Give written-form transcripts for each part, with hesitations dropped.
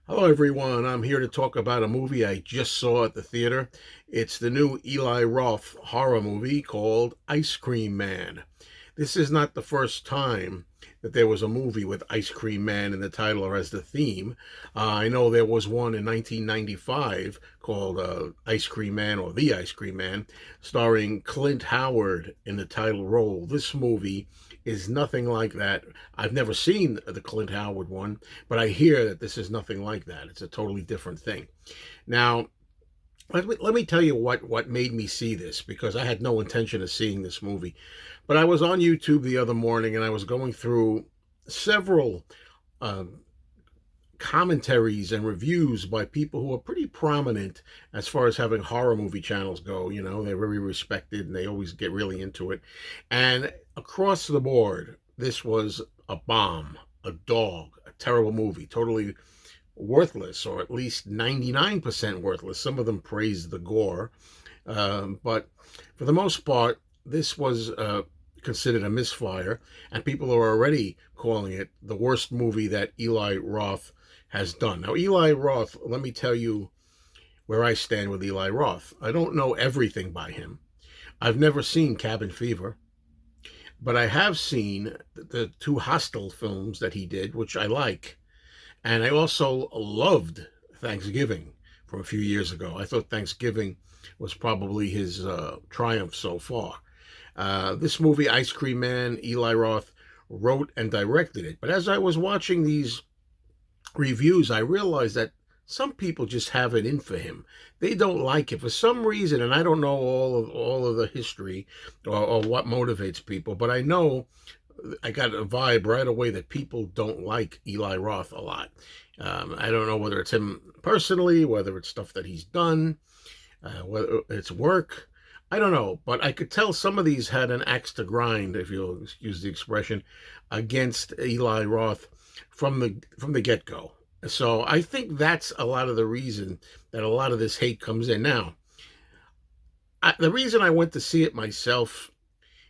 Hello, everyone. I'm here to talk about a movie I just saw at the theater. It's the new Eli Roth horror movie called Ice Cream Man. This is not the first time that there was a movie with Ice Cream Man in the title or as the theme. I know there was one in 1995 called Ice Cream Man or The Ice Cream Man, starring Clint Howard in the title role. This movie is nothing like that. I've never seen the Clint Howard one, but I hear that this is nothing like that. It's a totally different thing. Now, let me tell you what made me see this, because I had no intention of seeing this movie. But I was on YouTube the other morning and I was going through several um, commentaries and reviews by people who are pretty prominent as far as having horror movie channels go. You know, they're very respected and they always get really into it. And across the board, this was a bomb, a dog, a terrible movie, totally worthless, or at least 99% worthless. Some of them praised the gore, but for the most part, this was considered a misfire, and people are already calling it the worst movie that Eli Roth has done. Now, Eli Roth, let me tell you where I stand with Eli Roth. I don't know everything by him. I've never seen Cabin Fever, but I have seen the two Hostel films that he did, which I like. And I also loved Thanksgiving from a few years ago. I thought Thanksgiving was probably his triumph so far. This movie, Ice Cream Man, Eli Roth wrote and directed it. But as I was watching these reviews, I realized that some people just have it in for him. They don't like it for some reason, and I don't know all of the history or what motivates people, but I know I got a vibe right away that people don't like Eli Roth a lot. I don't know whether it's him personally, whether it's stuff that he's done, whether it's work. I don't know, but I could tell some of these had an axe to grind, if you'll excuse the expression, against Eli Roth from the get go. So I think that's a lot of the reason that a lot of this hate comes in. Now, the reason I went to see it myself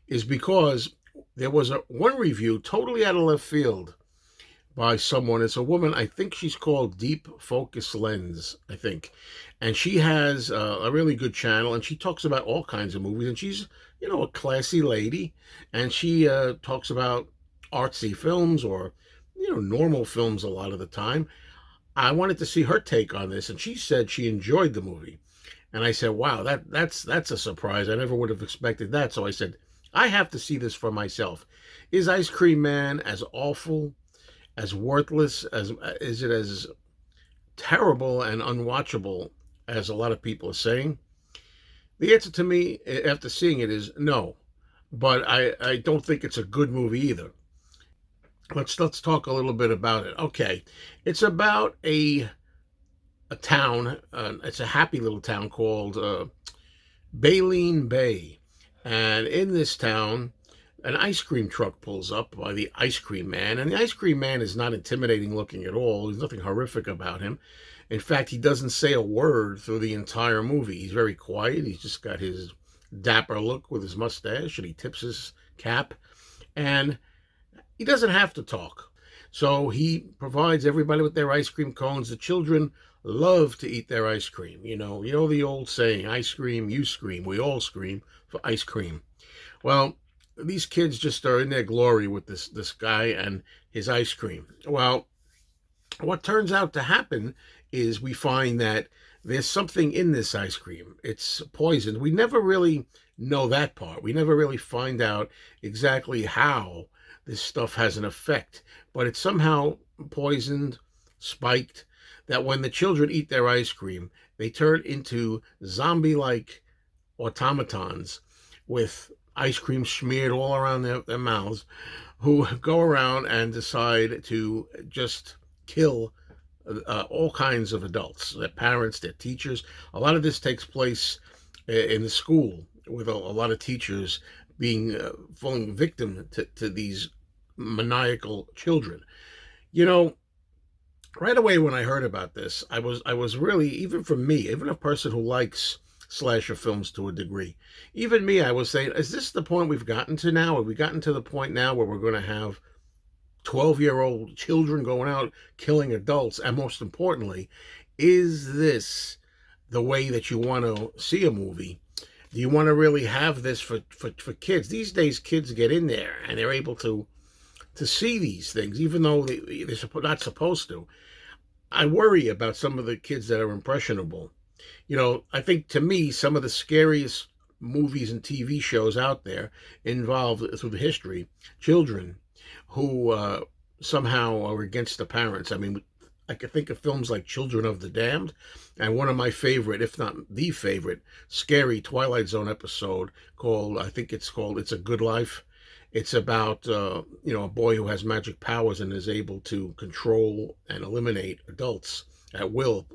is because there was one review totally out of left field by someone. It's a woman. I think she's called Deep Focus Lens, I think. And she has a really good channel, and she talks about all kinds of movies. And she's, a classy lady. And she talks about artsy films or, normal films a lot of the time. I wanted to see her take on this, and she said she enjoyed the movie. And I said, wow, that's a surprise. I never would have expected that. So I said, I have to see this for myself. Is Ice Cream Man as awful, as worthless, as is it as terrible and unwatchable as a lot of people are saying? The answer to me after seeing it is no. But I don't think it's a good movie either. Let's talk a little bit about it. Okay, it's about a town. It's a happy little town called Baleen Bay, and in this town, an ice cream truck pulls up by the Ice Cream Man, and the Ice Cream Man is not intimidating looking at all. There's nothing horrific about him. In fact, he doesn't say a word through the entire movie. He's very quiet. He's just got his dapper look with his mustache, and he tips his cap, and he doesn't have to talk. So he provides everybody with their ice cream cones. The children love to eat their ice cream. You know the old saying, "I scream, you scream, we all scream for ice cream." Well, these kids just are in their glory with this guy and his ice cream. Well, what turns out to happen is we find that there's something in this ice cream. It's poisoned. We never really know that part. We never really find out exactly how this stuff has an effect, but it's somehow poisoned, spiked, that when the children eat their ice cream, they turn into zombie-like automatons with ice cream smeared all around their mouths, who go around and decide to just kill all kinds of adults, their parents, their teachers. A lot of this takes place in the school, with a lot of teachers being falling victim to these maniacal children. You know, right away when I heard about this, I was really, even for me, even a person who likes slasher films to a degree, even me, I was saying, is this the point we've gotten to now? Have we gotten to the point now where we're going to have 12-year-old children going out killing adults? And most importantly, is this the way that you want to see a movie? Do you want to really have this for kids? These days, kids get in there and they're able to see these things, even though they're not supposed to. I worry about some of the kids that are impressionable. I think, to me, some of the scariest movies and TV shows out there involve, through the history, children who somehow are against the parents. I mean, I could think of films like Children of the Damned, and one of my favorite, if not the favorite, scary Twilight Zone episode called, I think it's called It's a Good Life. It's about a boy who has magic powers and is able to control and eliminate adults at will,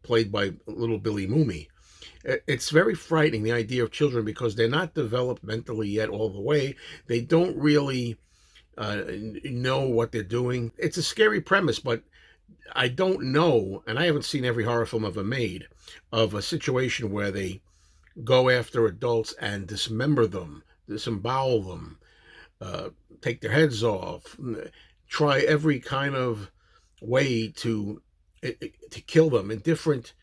played by little Billy Mooney. It's very frightening, the idea of children, because they're not developed mentally yet all the way. They don't really know what they're doing. It's a scary premise, but I don't know, and I haven't seen every horror film ever made, of a situation where they go after adults and dismember them, disembowel them, take their heads off, try every kind of way to kill them in different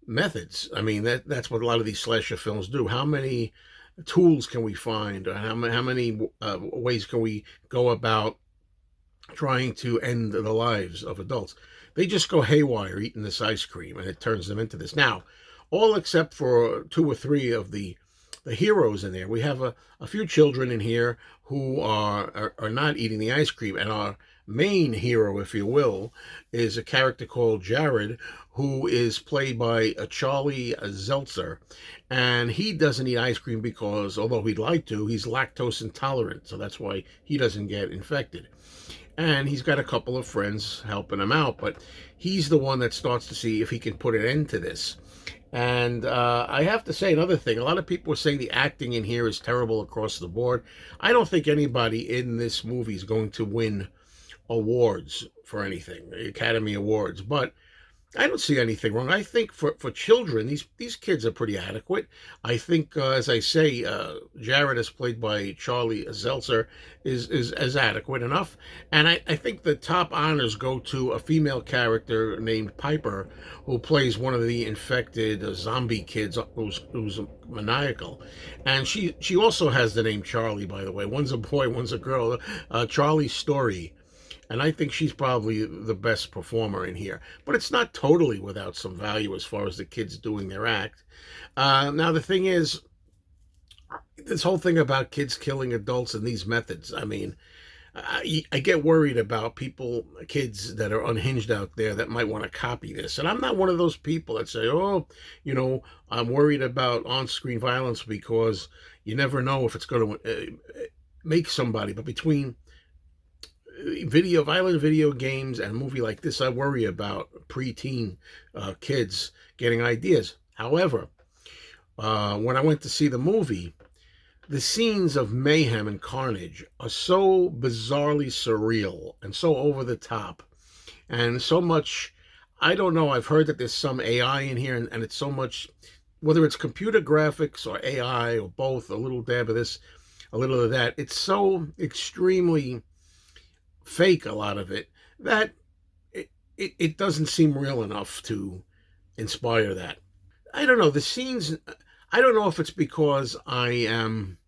methods. I mean, that's what a lot of these slasher films do. How many tools can we find? Or how many ways can we go about trying to end the lives of adults? They just go haywire eating this ice cream, and it turns them into this. Now, all except for 2 or 3 of the heroes in there. We have a few children in here who are not eating the ice cream, and our main hero, if you will, is a character called Jared, who is played by Charlie Zeltzer, and he doesn't eat ice cream because, although he'd like to, he's lactose intolerant, so that's why he doesn't get infected. And he's got a couple of friends helping him out, but he's the one that starts to see if he can put an end to this. And I have to say another thing. A lot of people are saying the acting in here is terrible across the board. I don't think anybody in this movie is going to win awards for anything, Academy Awards. But I don't see anything wrong. I think for children, these kids are pretty adequate. I think, as I say, Jared, as played by Charlie Zeltzer, is adequate enough. And I think the top honors go to a female character named Piper, who plays one of the infected zombie kids who's maniacal. And she also has the name Charlie, by the way. One's a boy, one's a girl. Charlie's Story. And I think she's probably the best performer in here. But it's not totally without some value as far as the kids doing their act. Now, the thing is, this whole thing about kids killing adults and these methods, I mean, I get worried about kids that are unhinged out there that might want to copy this. And I'm not one of those people that say, I'm worried about on-screen violence because you never know if it's going to make somebody. But between violent video games and a movie like this, I worry about preteen kids getting ideas. However, when I went to see the movie, the scenes of mayhem and carnage are so bizarrely surreal and so over the top, and so much, I don't know, I've heard that there's some AI in here, and it's so much, whether it's computer graphics or AI or both, a little dab of this, a little of that, it's so extremely fake, a lot of it, that it doesn't seem real enough to inspire that. I don't know, the scenes, I don't know if it's because I am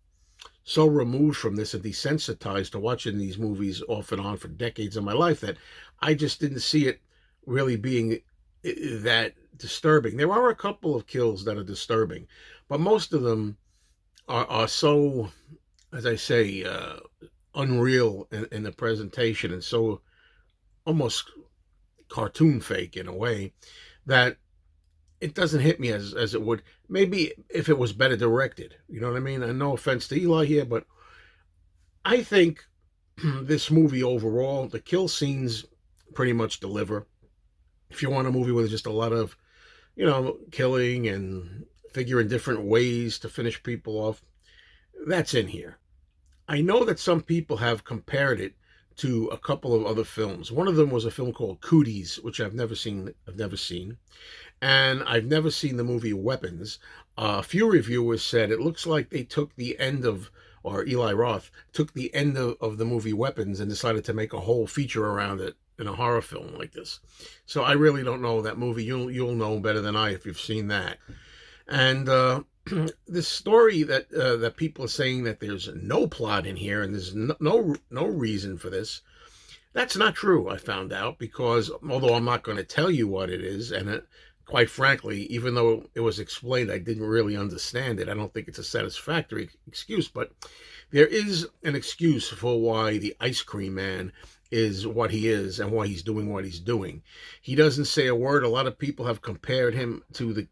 so removed from this and desensitized to watching these movies off and on for decades of my life that I just didn't see it really being that disturbing. There are a couple of kills that are disturbing, but most of them are so, as I say, unreal in the presentation, and so almost cartoon fake in a way that it doesn't hit me as it would maybe if it was better directed. You know what I mean? And no offense to Eli here, but I think this movie overall, the kill scenes pretty much deliver. If you want a movie with just a lot of, killing and figuring different ways to finish people off, that's in here. I know that some people have compared it to a couple of other films. One of them was a film called Cooties, which I've never seen. And I've never seen the movie Weapons. A few reviewers said it looks like they took the end of or Eli Roth, took the end of the movie Weapons and decided to make a whole feature around it in a horror film like this. So I really don't know that movie. You'll know better than I if you've seen that. And this story that people are saying that there's no plot in here and there's no reason for this. That's not true. I found out because although I'm not going to tell you what it is, and quite frankly, even though it was explained, I didn't really understand it. I don't think it's a satisfactory excuse, but there is an excuse for why the ice cream man is what he is and why he's doing what he's doing. He doesn't say a word. A lot of people have compared him to the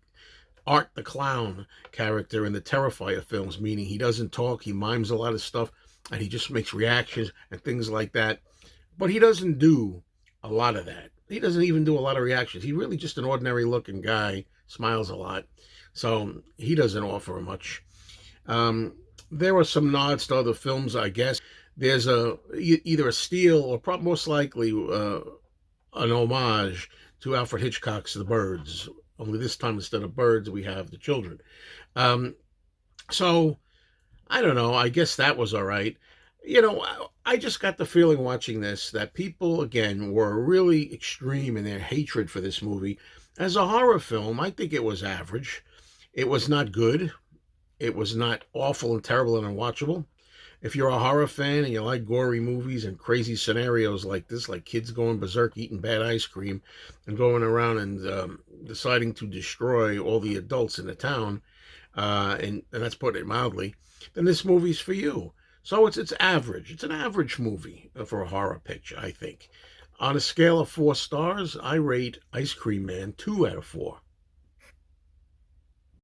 Art the Clown character in the Terrifier films, meaning he doesn't talk, he mimes a lot of stuff, and he just makes reactions and things like that. But he doesn't do a lot of that. He doesn't even do a lot of reactions. He's really just an ordinary looking guy, smiles a lot. So he doesn't offer much. There were some nods to other films, I guess. There's either a steal or most likely an homage to Alfred Hitchcock's The Birds. Only this time, instead of birds, we have the children. Um, so I don't know. I guess that was all right. I just got the feeling watching this that people, again, were really extreme in their hatred for this movie. As a horror film, I think it was average. It was not good. It was not awful and terrible and unwatchable. If you're a horror fan and you like gory movies and crazy scenarios like this, like kids going berserk, eating bad ice cream, and going around and deciding to destroy all the adults in the town, and that's putting it mildly, then this movie's for you. So it's average. It's an average movie for a horror picture, I think. On a scale of 4 stars, I rate Ice Cream Man 2 out of 4.